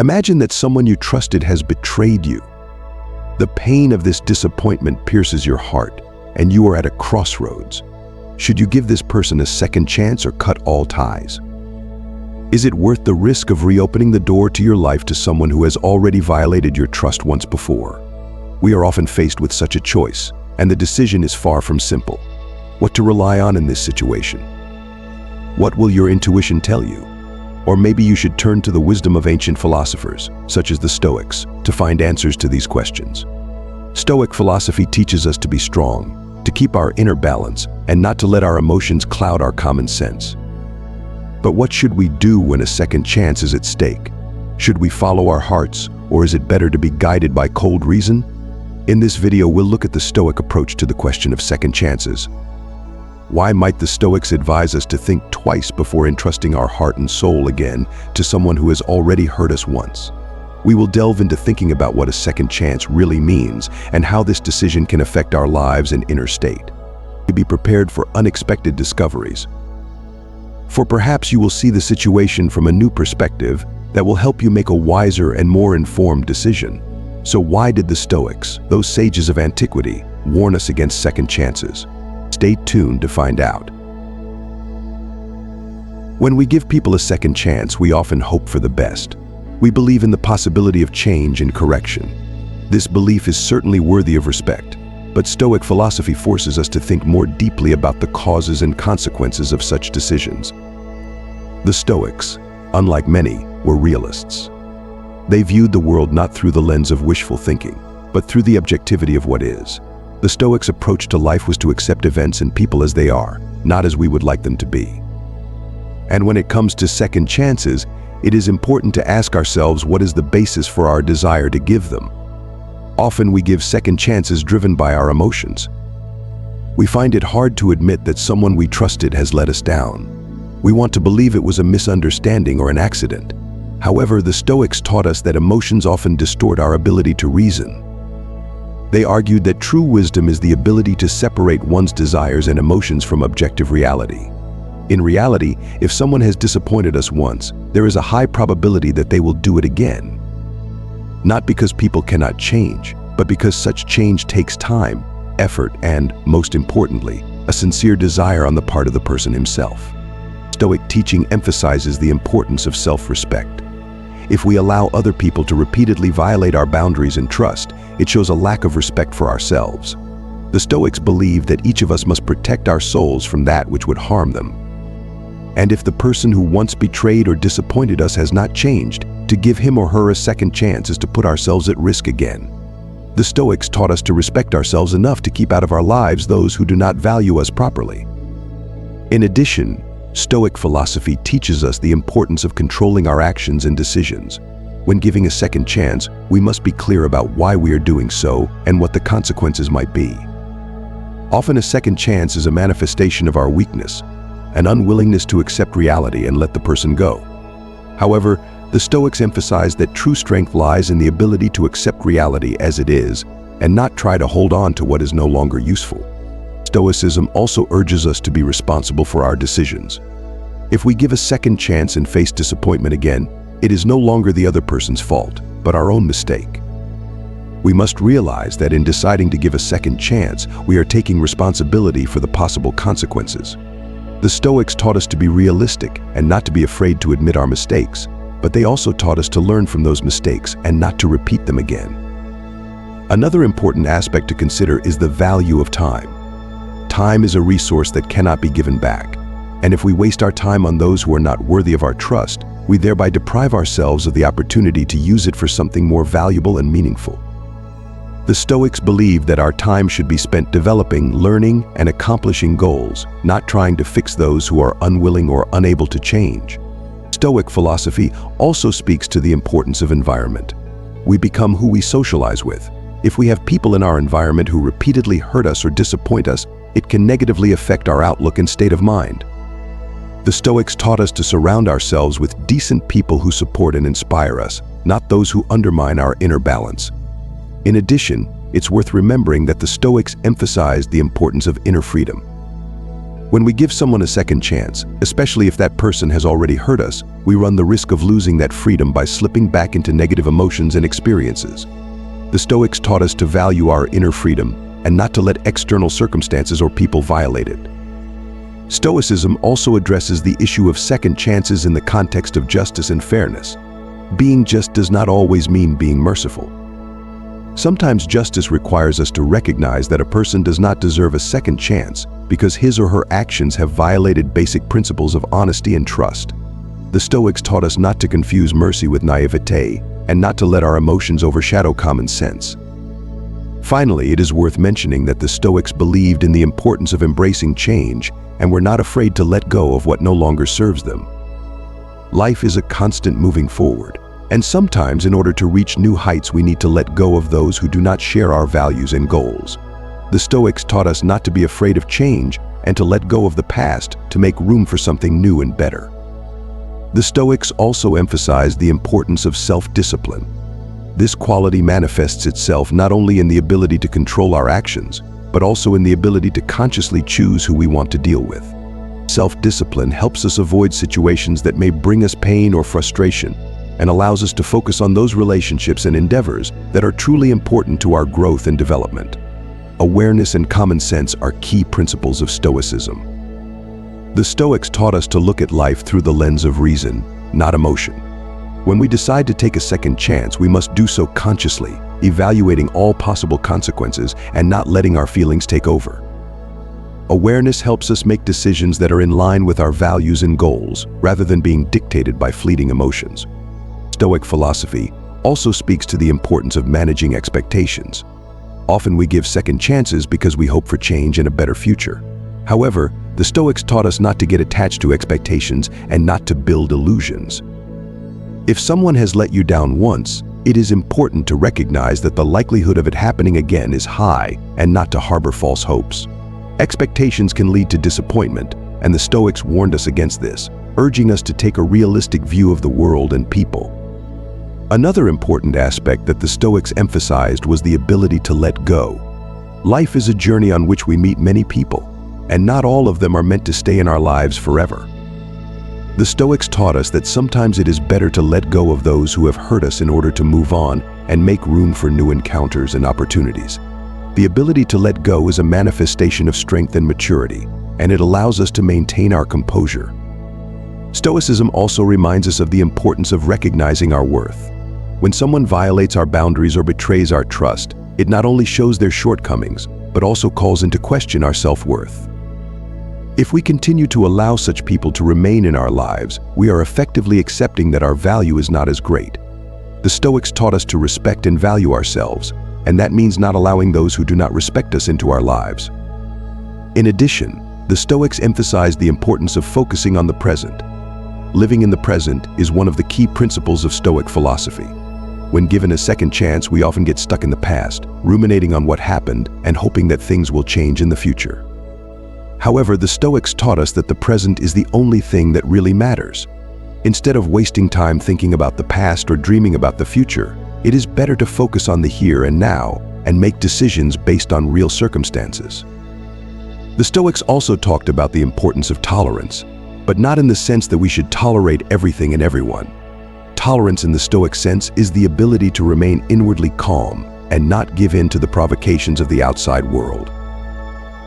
Imagine that someone you trusted has betrayed you. The pain of this disappointment pierces your heart, and you are at a crossroads. Should you give this person a second chance or cut all ties? Is it worth the risk of reopening the door to your life to someone who has already violated your trust once before? We are often faced with such a choice, and the decision is far from simple. What to rely on in this situation? What will your intuition tell you? Or maybe you should turn to the wisdom of ancient philosophers, such as the Stoics, to find answers to these questions. Stoic philosophy teaches us to be strong, to keep our inner balance, and not to let our emotions cloud our common sense. But what should we do when a second chance is at stake? Should we follow our hearts, or is it better to be guided by cold reason? In this video, we'll look at the Stoic approach to the question of second chances. Why might the Stoics advise us to think twice before entrusting our heart and soul again to someone who has already hurt us once? We will delve into thinking about what a second chance really means and how this decision can affect our lives and inner state. Be prepared for unexpected discoveries. For perhaps you will see the situation from a new perspective that will help you make a wiser and more informed decision. So why did the Stoics, those sages of antiquity, warn us against second chances? Stay tuned to find out. When we give people a second chance, we often hope for the best. We believe in the possibility of change and correction. This belief is certainly worthy of respect, but Stoic philosophy forces us to think more deeply about the causes and consequences of such decisions. The Stoics, unlike many, were realists. They viewed the world not through the lens of wishful thinking, but through the objectivity of what is. The Stoics' approach to life was to accept events and people as they are, not as we would like them to be. And when it comes to second chances, it is important to ask ourselves what is the basis for our desire to give them. Often we give second chances driven by our emotions. We find it hard to admit that someone we trusted has let us down. We want to believe it was a misunderstanding or an accident. However, the Stoics taught us that emotions often distort our ability to reason. They argued that true wisdom is the ability to separate one's desires and emotions from objective reality. In reality, if someone has disappointed us once, there is a high probability that they will do it again. Not because people cannot change, but because such change takes time, effort, and, most importantly, a sincere desire on the part of the person himself. Stoic teaching emphasizes the importance of self-respect. If we allow other people to repeatedly violate our boundaries and trust, it shows a lack of respect for ourselves. The Stoics believe that each of us must protect our souls from that which would harm them. And if the person who once betrayed or disappointed us has not changed, to give him or her a second chance is to put ourselves at risk again. The Stoics taught us to respect ourselves enough to keep out of our lives those who do not value us properly. In addition, Stoic philosophy teaches us the importance of controlling our actions and decisions. When giving a second chance, we must be clear about why we are doing so and what the consequences might be. Often a second chance is a manifestation of our weakness, an unwillingness to accept reality and let the person go. However, the Stoics emphasize that true strength lies in the ability to accept reality as it is and not try to hold on to what is no longer useful. Stoicism also urges us to be responsible for our decisions. If we give a second chance and face disappointment again, it is no longer the other person's fault, but our own mistake. We must realize that in deciding to give a second chance, we are taking responsibility for the possible consequences. The Stoics taught us to be realistic and not to be afraid to admit our mistakes, but they also taught us to learn from those mistakes and not to repeat them again. Another important aspect to consider is the value of time. Time is a resource that cannot be given back, and if we waste our time on those who are not worthy of our trust, we thereby deprive ourselves of the opportunity to use it for something more valuable and meaningful. The Stoics believe that our time should be spent developing, learning, and accomplishing goals, not trying to fix those who are unwilling or unable to change. Stoic philosophy also speaks to the importance of environment. We become who we socialize with. If we have people in our environment who repeatedly hurt us or disappoint us, it can negatively affect our outlook and state of mind. The Stoics taught us to surround ourselves with decent people who support and inspire us, not those who undermine our inner balance. In addition, it's worth remembering that the Stoics emphasized the importance of inner freedom. When we give someone a second chance, especially if that person has already hurt us, we run the risk of losing that freedom by slipping back into negative emotions and experiences. The Stoics taught us to value our inner freedom and not to let external circumstances or people violate it. Stoicism also addresses the issue of second chances in the context of justice and fairness. Being just does not always mean being merciful. Sometimes justice requires us to recognize that a person does not deserve a second chance because his or her actions have violated basic principles of honesty and trust. The Stoics taught us not to confuse mercy with naivete and not to let our emotions overshadow common sense. Finally, it is worth mentioning that the Stoics believed in the importance of embracing change and were not afraid to let go of what no longer serves them. Life is a constant moving forward, and sometimes in order to reach new heights we need to let go of those who do not share our values and goals. The Stoics taught us not to be afraid of change and to let go of the past to make room for something new and better. The Stoics also emphasized the importance of self-discipline. This quality manifests itself not only in the ability to control our actions, but also in the ability to consciously choose who we want to deal with. Self-discipline helps us avoid situations that may bring us pain or frustration, and allows us to focus on those relationships and endeavors that are truly important to our growth and development. Awareness and common sense are key principles of Stoicism. The Stoics taught us to look at life through the lens of reason, not emotion. When we decide to take a second chance, we must do so consciously, evaluating all possible consequences and not letting our feelings take over. Awareness helps us make decisions that are in line with our values and goals, rather than being dictated by fleeting emotions. Stoic philosophy also speaks to the importance of managing expectations. Often we give second chances because we hope for change and a better future. However, the Stoics taught us not to get attached to expectations and not to build illusions. If someone has let you down once, it is important to recognize that the likelihood of it happening again is high and not to harbor false hopes. Expectations can lead to disappointment, and the Stoics warned us against this, urging us to take a realistic view of the world and people. Another important aspect that the Stoics emphasized was the ability to let go. Life is a journey on which we meet many people, and not all of them are meant to stay in our lives forever. The Stoics taught us that sometimes it is better to let go of those who have hurt us in order to move on and make room for new encounters and opportunities. The ability to let go is a manifestation of strength and maturity, and it allows us to maintain our composure. Stoicism also reminds us of the importance of recognizing our worth. When someone violates our boundaries or betrays our trust, it not only shows their shortcomings, but also calls into question our self-worth. If we continue to allow such people to remain in our lives, we are effectively accepting that our value is not as great. The Stoics taught us to respect and value ourselves, and that means not allowing those who do not respect us into our lives. In addition, the Stoics emphasized the importance of focusing on the present. Living in the present is one of the key principles of Stoic philosophy. When given a second chance, we often get stuck in the past, ruminating on what happened and hoping that things will change in the future. However, the Stoics taught us that the present is the only thing that really matters. Instead of wasting time thinking about the past or dreaming about the future, it is better to focus on the here and now and make decisions based on real circumstances. The Stoics also talked about the importance of tolerance, but not in the sense that we should tolerate everything and everyone. Tolerance in the Stoic sense is the ability to remain inwardly calm and not give in to the provocations of the outside world.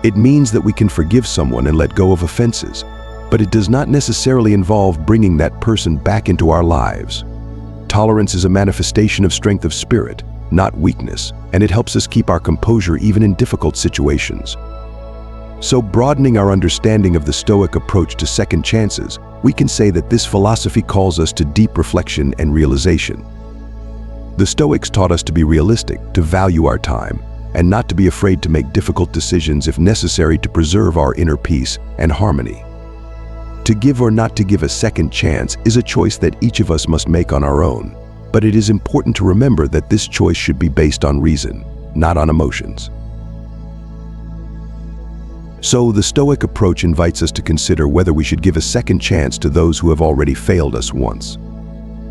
It means that we can forgive someone and let go of offenses, but it does not necessarily involve bringing that person back into our lives. Tolerance is a manifestation of strength of spirit, not weakness, and it helps us keep our composure even in difficult situations. So, broadening our understanding of the Stoic approach to second chances, we can say that this philosophy calls us to deep reflection and realization. The Stoics taught us to be realistic, to value our time, and not to be afraid to make difficult decisions if necessary to preserve our inner peace and harmony. To give or not to give a second chance is a choice that each of us must make on our own, but it is important to remember that this choice should be based on reason, not on emotions. So, the Stoic approach invites us to consider whether we should give a second chance to those who have already failed us once.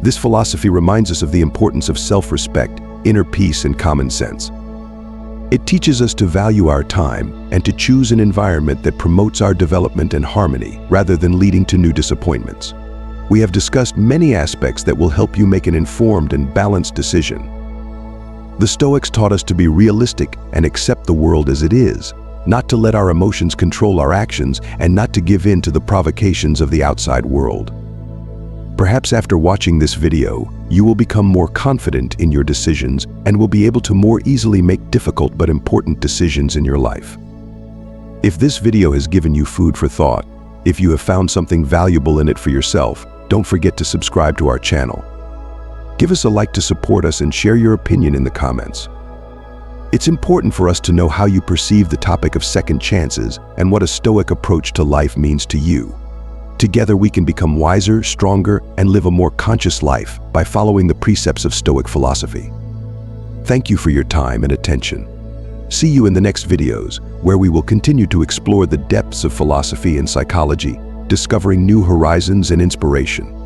This philosophy reminds us of the importance of self-respect, inner peace, and common sense. It teaches us to value our time and to choose an environment that promotes our development and harmony rather than leading to new disappointments. We have discussed many aspects that will help you make an informed and balanced decision. The Stoics taught us to be realistic and accept the world as it is, not to let our emotions control our actions, and not to give in to the provocations of the outside world. Perhaps after watching this video, you will become more confident in your decisions and will be able to more easily make difficult but important decisions in your life. If this video has given you food for thought, if you have found something valuable in it for yourself, don't forget to subscribe to our channel. Give us a like to support us and share your opinion in the comments. It's important for us to know how you perceive the topic of second chances and what a Stoic approach to life means to you. Together we can become wiser, stronger, and live a more conscious life by following the precepts of Stoic philosophy. Thank you for your time and attention. See you in the next videos, where we will continue to explore the depths of philosophy and psychology, discovering new horizons and inspiration.